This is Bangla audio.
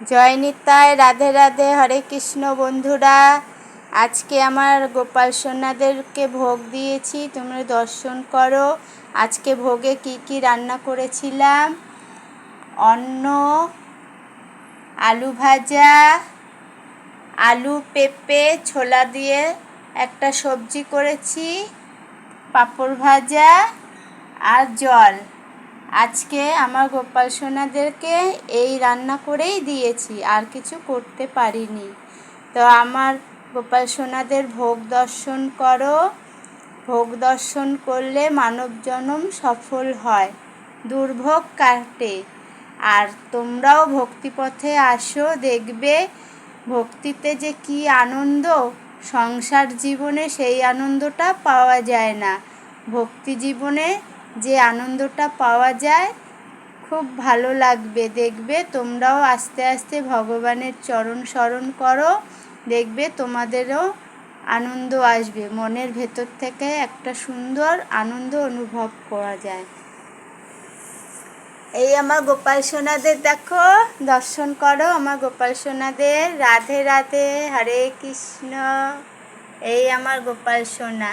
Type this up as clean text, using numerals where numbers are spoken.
জয় নিতাই, রাধে রাধে, হরে কৃষ্ণ। বন্ধুরা, আজকে আমার গোপাল সোনাদেরকে ভোগ দিয়েছি, তোমরা দর্শন করো। আজকে ভোগে কি কি রান্না করেছিলাম: অন্ন, আলু ভাজা, আলু পেঁপে ছোলা দিয়ে একটা সবজি করেছি, পাঁপড় ভাজা আর জল। আজকে আমার গোপাল সোনাদেরকে এই রান্না করেই দিয়েছি, আর কিছু করতে পারিনি। তো আমার গোপাল সোনাদের ভোগ দর্শন করো। ভোগ দর্শন করলে মানব জনম সফল হয়, দুর্ভোগ কাটে। আর তোমরাও ভক্তিপথে আসো, দেখবে ভক্তিতে যে কি আনন্দ, সংসার জীবনে সেই আনন্দটা পাওয়া যায় না। ভক্তি জীবনে যে আনন্দটা পাওয়া যায়, খুব ভালো লাগবে। দেখবে তোমরাও আস্তে আস্তে ভগবানের চরণ স্মরণ করো, দেখবে তোমাদেরও আনন্দ আসবে। মনের ভেতর থেকে একটা সুন্দর আনন্দ অনুভব করা যায়। এই আমার গোপাল সোনাদের দেখো, দর্শন করো আমার গোপাল সোনাদের। রাধে রাধে, হরে কৃষ্ণ। এই আমার গোপাল সোনা।